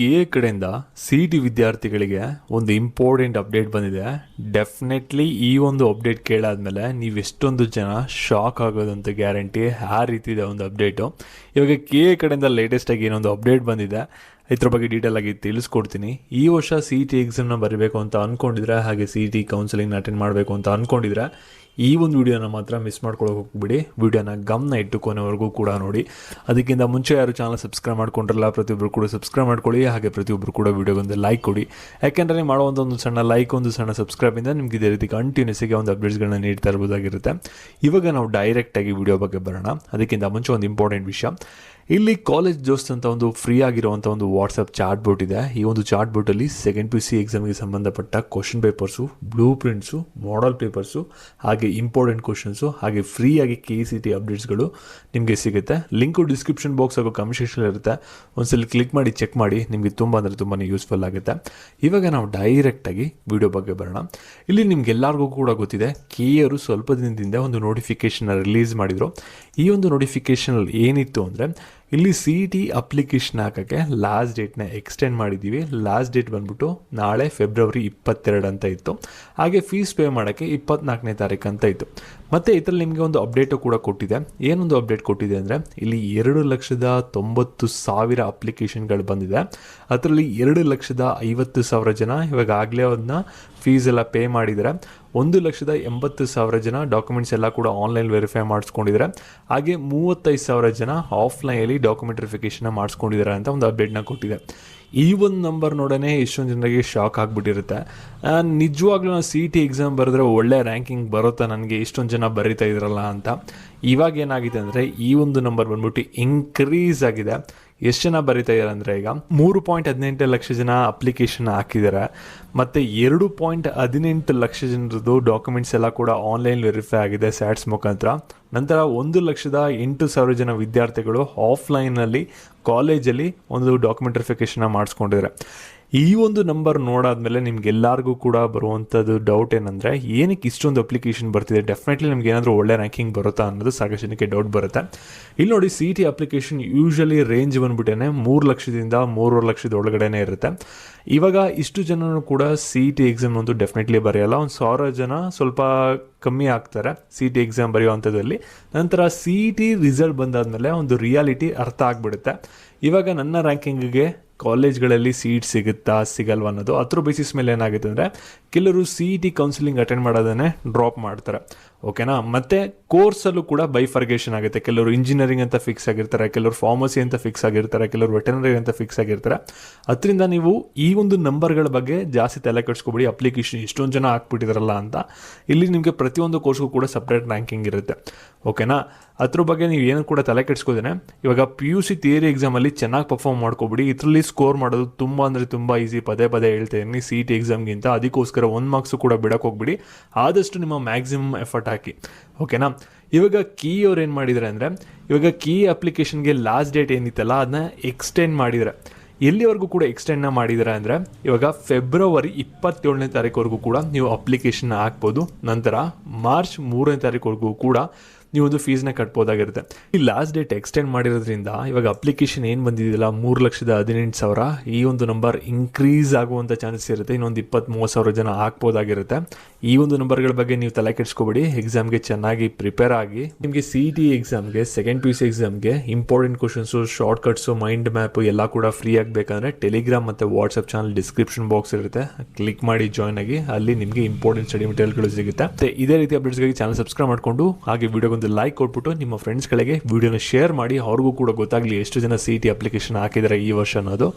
KA ಕಡೆಯಿಂದ CET ವಿದ್ಯಾರ್ಥಿಗಳಿಗೆ ಒಂದು ಇಂಪಾರ್ಟೆಂಟ್ ಅಪ್ಡೇಟ್ ಬಂದಿದೆ. ಡೆಫಿನೆಟ್ಲಿ ಈ ಒಂದು ಅಪ್ಡೇಟ್ ಕೇಳಾದ್ಮೇಲೆ ನೀವು ಎಷ್ಟೊಂದು ಜನ ಶಾಕ್ ಆಗೋದಂತ ಗ್ಯಾರಂಟಿ. ಆ ರೀತಿ ಇದೆ ಒಂದು ಅಪ್ಡೇಟು. ಇವಾಗ KA ಕಡೆಯಿಂದ ಲೇಟೆಸ್ಟ್ ಆಗಿ ಏನೊಂದು ಅಪ್ಡೇಟ್ ಬಂದಿದೆ, ಇದ್ರ ಬಗ್ಗೆ ಡೀಟೇಲ್ ಆಗಿ ತಿಳಿಸ್ಕೊಡ್ತೀನಿ. ಈ ವರ್ಷ CET ಎಕ್ಸಾಮ್ನ ಬರೀಬೇಕು ಅಂತ ಅಂದ್ಕೊಂಡಿದ್ರೆ, ಹಾಗೆ CET ಕೌನ್ಸಿಲಿಂಗ್ನ ಅಟೆಂಡ್ ಮಾಡಬೇಕು ಅಂತ ಅಂದ್ಕೊಂಡಿದ್ರೆ ಈ ಒಂದು ವಿಡಿಯೋನ ಮಾತ್ರ ಮಿಸ್ ಮಾಡ್ಕೊಳ್ಳೋಕೆ ಹೋಗ್ಬಿಡಿ. ವಿಡಿಯೋನ ಗಮನ ಇಟ್ಟು ಕೊನೆವರೆಗೂ ಕೂಡ ನೋಡಿ. ಅದಕ್ಕಿಂತ ಮುಂಚೆ ಯಾರು ಚಾನಲ್ ಸಬ್ಸ್ಕ್ರೈಬ್ ಮಾಡ್ಕೊಂಡ್ರಲ್ಲ, ಪ್ರತಿಯೊಬ್ಬರು ಕೂಡ ಸಬ್ಸ್ಕ್ರೈಬ್ ಮಾಡ್ಕೊಳ್ಳಿ. ಹಾಗೆ ಪ್ರತಿಯೊಬ್ಬರು ಕೂಡ ವಿಡಿಯೋಗೊಂದು ಲೈಕ್ ಕೊಡಿ. ಯಾಕೆಂದರೆ ನೀವು ಮಾಡುವಂಥ ಒಂದು ಸಣ್ಣ ಲೈಕ್, ಒಂದು ಸಣ್ಣ ಸಬ್ಸ್ಕ್ರೈಬಿಂದ ನಿಮ್ಗೆ ಇದೇ ರೀತಿ ಕಂಟಿನ್ಯೂಸ್ಗೆ ಒಂದು ಅಪ್ಡೇಟ್ಸ್ಗಳನ್ನ ನೀಡ್ತಾ ಇರ್ಬೋದಾಗಿರುತ್ತೆ. ಇವಾಗ ನಾವು ಡೈರೆಕ್ಟಾಗಿ ವಿಡಿಯೋ ಬಗ್ಗೆ ಬರೋಣ. ಅದಕ್ಕಿಂತ ಮುಂಚೆ ಒಂದು ಇಂಪಾರ್ಟೆಂಟ್ ವಿಷಯ, ಇಲ್ಲಿ ಕಾಲೇಜ್ ದೋಸ್ತ್ ಅಂತ ಒಂದು ಫ್ರೀ ಆಗಿರುವಂಥ ಒಂದು ವಾಟ್ಸಪ್ ಚಾಟ್ ಬೋಟ್ ಇದೆ. ಈ ಒಂದು ಚಾಟ್ ಬೋಟಲ್ಲಿ ಸೆಕೆಂಡ್ PUC ಎಕ್ಸಾಮ್ಗೆ ಸಂಬಂಧಪಟ್ಟ ಕ್ವಶನ್ ಪೇಪರ್ಸು, ಬ್ಲೂ ಪ್ರಿಂಟ್ಸು, ಮಾಡಲ್ ಪೇಪರ್ಸು, ಹಾಗೆ ಇಂಪಾರ್ಟೆಂಟ್ ಕ್ವಶನ್ಸು, ಹಾಗೆ ಫ್ರೀಯಾಗಿ KCET ಅಪ್ಡೇಟ್ಸ್ಗಳು ನಿಮಗೆ ಸಿಗುತ್ತೆ. ಲಿಂಕು ಡಿಸ್ಕ್ರಿಪ್ಷನ್ ಬಾಕ್ಸ್ ಹಾಗೂ ಕಮೆಂಟ್ ಸೆಕ್ಷನ್ ಇರುತ್ತೆ. ಒಂದ್ಸಲ ಕ್ಲಿಕ್ ಮಾಡಿ ಚೆಕ್ ಮಾಡಿ, ನಿಮಗೆ ತುಂಬ ಅಂದರೆ ತುಂಬಾ ಯೂಸ್ಫುಲ್ ಆಗುತ್ತೆ. ಇವಾಗ ನಾವು ಡೈರೆಕ್ಟಾಗಿ ವಿಡಿಯೋ ಬಗ್ಗೆ ಬರೋಣ. ಇಲ್ಲಿ ನಿಮ್ಗೆಲ್ಲರಿಗೂ ಕೂಡ ಗೊತ್ತಿದೆ, KA ಸ್ವಲ್ಪ ದಿನದಿಂದ ಒಂದು ನೋಟಿಫಿಕೇಶನ್ ರಿಲೀಸ್ ಮಾಡಿದರು. ಈ ಒಂದು ನೋಟಿಫಿಕೇಶನಲ್ಲಿ ಏನಿತ್ತು ಅಂದರೆ, ಇಲ್ಲಿ CET ಅಪ್ಲಿಕೇಶನ್ ಹಾಕೋಕ್ಕೆ ಲಾಸ್ಟ್ ಡೇಟ್ನ ಎಕ್ಸ್ಟೆಂಡ್ ಮಾಡಿದ್ದೀವಿ. ಲಾಸ್ಟ್ ಡೇಟ್ ಬಂದ್ಬಿಟ್ಟು ನಾಳೆ ಫೆಬ್ರವರಿ 22 ಅಂತ ಇತ್ತು. ಹಾಗೆ ಫೀಸ್ ಪೇ ಮಾಡೋಕ್ಕೆ 24ನೇ ತಾರೀಕು ಅಂತ ಇತ್ತು. ಮತ್ತು ಇದರಲ್ಲಿ ನಿಮಗೆ ಒಂದು ಅಪ್ಡೇಟು ಕೂಡ ಕೊಟ್ಟಿದೆ. ಏನೊಂದು ಅಪ್ಡೇಟ್ ಕೊಟ್ಟಿದೆ ಅಂದರೆ, ಇಲ್ಲಿ 2,90,000 ಅಪ್ಲಿಕೇಶನ್ಗಳು ಬಂದಿದೆ. ಅದರಲ್ಲಿ 2,50,000 ಜನ ಇವಾಗಲೇ ಅದನ್ನ ಫೀಸ್ ಎಲ್ಲ ಪೇ ಮಾಡಿದರೆ. 1,80,000 ಜನ ಡಾಕ್ಯುಮೆಂಟ್ಸ್ ಎಲ್ಲ ಕೂಡ ಆನ್ಲೈನ್ ವೆರಿಫೈ ಮಾಡಿಸ್ಕೊಂಡಿದ್ದಾರೆ. ಹಾಗೆ 35,000 ಜನ ಆಫ್ಲೈನಲ್ಲಿ ಡಾಕ್ಯುಮೆಂಟ್ ವೆರಿಫಿಕೇಷನ್ನ ಮಾಡಿಸ್ಕೊಂಡಿದ್ದಾರೆ ಅಂತ ಒಂದು ಅಪ್ಡೇಟ್ನ ಕೊಟ್ಟಿದೆ. ಈ ಒಂದು ನಂಬರ್ ನೋಡೋಣ ಎಷ್ಟೊಂದು ಜನರಿಗೆ ಶಾಕ್ ಆಗಿಬಿಟ್ಟಿರುತ್ತೆ. ನಿಜವಾಗ್ಲೂ ನಾನು CET ಎಕ್ಸಾಮ್ ಬರೆದ್ರೆ ಒಳ್ಳೆ ರ್ಯಾಂಕಿಂಗ್ ಬರುತ್ತಾ ನನಗೆ, ಇಷ್ಟೊಂದು ಜನ ಬರೀತಾ ಇದ್ರಲ್ಲ ಅಂತ. ಇವಾಗ ಏನಾಗಿದೆ ಅಂದರೆ, ಈ ಒಂದು ನಂಬರ್ ಬಂದ್ಬಿಟ್ಟು ಇನ್ಕ್ರೀಸ್ ಆಗಿದೆ. ಎಷ್ಟು ಜನ ಬರೀತಾ ಇದ್ದಾರೆ ಅಂದರೆ, ಈಗ 3.18 ಲಕ್ಷ ಜನ ಅಪ್ಲಿಕೇಶನ್ ಹಾಕಿದ್ದಾರೆ. ಮತ್ತು 2.18 ಲಕ್ಷ ಜನರದ್ದು ಡಾಕ್ಯುಮೆಂಟ್ಸ್ ಎಲ್ಲ ಕೂಡ ಆನ್ಲೈನ್ ವೆರಿಫೈ ಆಗಿದೆ ಸ್ಯಾಟ್ಸ್ ಮುಖಾಂತರ. ನಂತರ 1,08,000 ಜನ ವಿದ್ಯಾರ್ಥಿಗಳು ಆಫ್ಲೈನಲ್ಲಿ ಕಾಲೇಜಲ್ಲಿ ಒಂದು ಡಾಕ್ಯುಮೆಂಟ್ ವೆರಿಫಿಕೇಷನ್ನ ಮಾಡಿಸ್ಕೊಂಡಿದ್ದಾರೆ. ಈ ಒಂದು ನಂಬರ್ ನೋಡಾದ್ಮೇಲೆ ನಿಮ್ಗೆಲ್ಲರಿಗೂ ಕೂಡ ಬರುವಂಥದ್ದು ಡೌಟ್ ಏನಂದರೆ, ಏನಕ್ಕೆ ಇಷ್ಟೊಂದು ಅಪ್ಲಿಕೇಶನ್ ಬರ್ತಿದೆ, ಡೆಫಿನೆಟ್ಲಿ ನಿಮ್ಗೆ ಏನಾದರೂ ಒಳ್ಳೆ ರ್ಯಾಂಕಿಂಗ್ ಬರುತ್ತಾ ಅನ್ನೋದು ಸಾಕಷ್ಟು ಜನಕ್ಕೆ ಡೌಟ್ ಬರುತ್ತೆ. ಇಲ್ಲಿ ನೋಡಿ, CET ಅಪ್ಲಿಕೇಶನ್ ಯೂಶಲಿ ರೇಂಜ್ ಬಂದ್ಬಿಟ್ಟೇನೆ 3 ಲಕ್ಷದಿಂದ 3.5 ಲಕ್ಷದ ಒಳಗಡೆನೇ ಇರುತ್ತೆ. ಇವಾಗ ಇಷ್ಟು ಜನನು ಕೂಡ CET ಎಕ್ಸಾಮ್ ಒಂದು ಡೆಫಿನೆಟ್ಲಿ ಬರೆಯಲ್ಲ. ಒಂದು 1,000 ಜನ ಸ್ವಲ್ಪ ಕಮ್ಮಿ ಆಗ್ತಾರೆ CET ಎಕ್ಸಾಮ್ ಬರೆಯುವಂಥದ್ದಲ್ಲಿ. ನಂತರ CET ರಿಸಲ್ಟ್ ಬಂದಾದಮೇಲೆ ಒಂದು ರಿಯಾಲಿಟಿ ಅರ್ಥ ಆಗಿಬಿಡುತ್ತೆ. ಇವಾಗ ನನ್ನ ರ್ಯಾಂಕಿಂಗಿಗೆ ಕಾಲೇಜ್ಗಳಲ್ಲಿ ಸೀಟ್ ಸಿಗುತ್ತಾ ಸಿಗಲ್ವ ಅನ್ನೋದು ಅದ್ರ ಬೇಸಿಸ್ ಮೇಲೆ ಏನಾಗುತ್ತೆ ಅಂದರೆ, ಕೆಲವರು CET ಕೌನ್ಸಿಲಿಂಗ್ ಅಟೆಂಡ್ ಮಾಡೋದನ್ನೇ ಡ್ರಾಪ್ ಮಾಡ್ತಾರೆ. ಓಕೆನಾ. ಮತ್ತು ಕೋರ್ಸಲ್ಲೂ ಕೂಡ ಬೈಫರ್ಗೇಷನ್ ಆಗುತ್ತೆ. ಕೆಲವರು ಇಂಜಿನಿಯರಿಂಗ್ ಅಂತ ಫಿಕ್ಸ್ ಆಗಿರ್ತಾರೆ, ಕೆಲವರು ಫಾರ್ಮಸಿ ಅಂತ ಫಿಕ್ಸ್ ಆಗಿರ್ತಾರೆ, ಕೆಲವರು ವೆಟರ್ನರಿ ಅಂತ ಫಿಕ್ಸ್ ಆಗಿರ್ತಾರೆ. ಅದರಿಂದ ನೀವು ಈ ಒಂದು ನಂಬರ್ಗಳ ಬಗ್ಗೆ ಜಾಸ್ತಿ ತಲೆ ಕೆಡಿಸ್ಕೊಬೇಡಿ. ಅಪ್ಲಿಕೇಶನ್ ಇಷ್ಟೊಂದು ಜನ ಹಾಕ್ಬಿಟ್ಟಿದಾರಲ್ಲ ಅಂತ. ಇಲ್ಲಿ ನಿಮಗೆ ಪ್ರತಿಯೊಂದು ಕೋರ್ಸ್ಗೂ ಕೂಡ ಸಪ್ರೇಟ್ ರ್ಯಾಂಕಿಂಗ್ ಇರುತ್ತೆ. ಓಕೆನಾ. ಅದ್ರ ಬಗ್ಗೆ ನೀವು ಏನು ಕೂಡ ತಲೆ ಕೆಡಿಸ್ಕೋದೇನೆ. ಇವಾಗ PUC ಥಿಯರಿ ಎಕ್ಸಾಮಲ್ಲಿ ಚೆನ್ನಾಗಿ ಪರ್ಫಾರ್ಮ್ ಮಾಡ್ಕೊಬಿಡಿ. ಇದರಲ್ಲಿ ಸ್ಕೋರ್ ಮಾಡೋದು ತುಂಬ ಅಂದರೆ ತುಂಬ ಈಸಿ. ಪದೇ ಹೇಳ್ತಾ ಇದ್ದೀನಿ CET ಎಕ್ಸಾಮ್ಗಿಂತ. ಅದಕ್ಕೋಸ್ಕರ 1 ಮಾರ್ಕ್ಸು ಕೂಡ ಬಿಡಕ್ಕೆ ಹೋಗ್ಬಿಡಿ. ಆದಷ್ಟು ನಿಮ್ಮ ಮ್ಯಾಕ್ಸಿಮಮ್ ಎಫರ್ಟ್ ಹಾಕಿ. ಓಕೆನಾ. ಇವಾಗ KE ಅವ್ರು ಏನು ಮಾಡಿದ್ದಾರೆ ಅಂದರೆ, ಇವಾಗ KE ಅಪ್ಲಿಕೇಶನ್ಗೆ ಲಾಸ್ಟ್ ಡೇಟ್ ಏನಿತ್ತಲ್ಲ ಅದನ್ನ ಎಕ್ಸ್ಟೆಂಡ್ ಮಾಡಿದ್ದಾರೆ. ಎಲ್ಲಿವರೆಗೂ ಕೂಡ ಎಕ್ಸ್ಟೆಂಡ್ನ ಮಾಡಿದ್ದಾರೆ ಅಂದರೆ, ಇವಾಗ ಫೆಬ್ರವರಿ 27ನೇ ತಾರೀಕುವರೆಗೂ ಕೂಡ ನೀವು ಅಪ್ಲಿಕೇಶನ್ ಹಾಕ್ಬೋದು. ನಂತರ ಮಾರ್ಚ್ 3ನೇ ತಾರೀಕುವರೆಗೂ ಕೂಡ ನೀವು ಒಂದು ಫೀಸ್ನ ಕಟ್ಬೋದಾಗಿರುತ್ತೆ. ಈ ಲಾಸ್ಟ್ ಡೇಟ್ ಎಕ್ಸ್ಟೆಂಡ್ ಮಾಡಿರೋದ್ರಿಂದ ಇವಾಗ ಅಪ್ಲಿಕೇಶನ್ ಏನು ಬಂದಿದೆಯಲ್ಲ 3,18,000, ಈ ಒಂದು ನಂಬರ್ ಇನ್ಕ್ರೀಸ್ ಆಗುವಂಥ ಚಾನ್ಸಸ್ ಇರುತ್ತೆ. ಇನ್ನೊಂದು 20,000-30,000 ಜನ ಹಾಕ್ಬೋದಾಗಿರುತ್ತೆ. ಈ ಒಂದು ನಂಬರ್ಗಳ ಬಗ್ಗೆ ನೀವು ತಲೆ ಕೆಡಿಸ್ಕೋಬೇಡಿ. ಎಕ್ಸಾಮ್ಗೆ ಚೆನ್ನಾಗಿ ಪ್ರಿಪೇರ್ ಆಗಿ. ನಿಮಗೆ CET ಎಕ್ಸಾಮ್ಗೆ, ಸೆಕೆಂಡ್ PUC ಎಕ್ಸಾಮ್ಗೆ important questions, short cuts, mind map ಎಲ್ಲ ಕೂಡ ಫ್ರೀ ಆಗಬೇಕಂದ್ರೆ ಟೆಲಿಗ್ರಾಮ್ ಮತ್ತು ವಾಟ್ಸಪ್ ಚಾನಲ್ ಡಿಸ್ಕ್ರಿಪ್ಷನ್ ಬಾಕ್ಸ್ ಇರುತ್ತೆ. ಕ್ಲಿಕ್ ಮಾಡಿ ಜಾಯ್ನ್ ಆಗಿ. ಅಲ್ಲಿ ನಿಮಗೆ ಇಂಪಾರ್ಟೆಂಟ್ ಸ್ಟಡಿ ಮೆಟೀರಿಯಲ್ಗಳು ಸಿಗುತ್ತೆ. ಮತ್ತು ಇದೇ ರೀತಿ ಅಪ್ಡೇಟ್ಸ್ಗಾಗಿ ಚಾನಲ್ ಸಬ್ಸ್ಕ್ರೈಬ್ ಮಾಡಿಕೊಂಡು, ಹಾಗೆ ವಿಡಿಯೋಗೊಂದು ಲೈಕ್ ಕೊಟ್ಬಿಟ್ಟು ನಿಮ್ಮ ಫ್ರೆಂಡ್ಸ್ಗಳಿಗೆ ವಿಡಿಯೋನ ಶೇರ್ ಮಾಡಿ. ಅವ್ರಿಗೂ ಕೂಡ ಗೊತ್ತಾಗಲಿ ಎಷ್ಟು ಜನ CET ಅಪ್ಲಿಕೇಶನ್ ಹಾಕಿದ್ದಾರೆ ಈ ವರ್ಷ ಅನ್ನೋದು.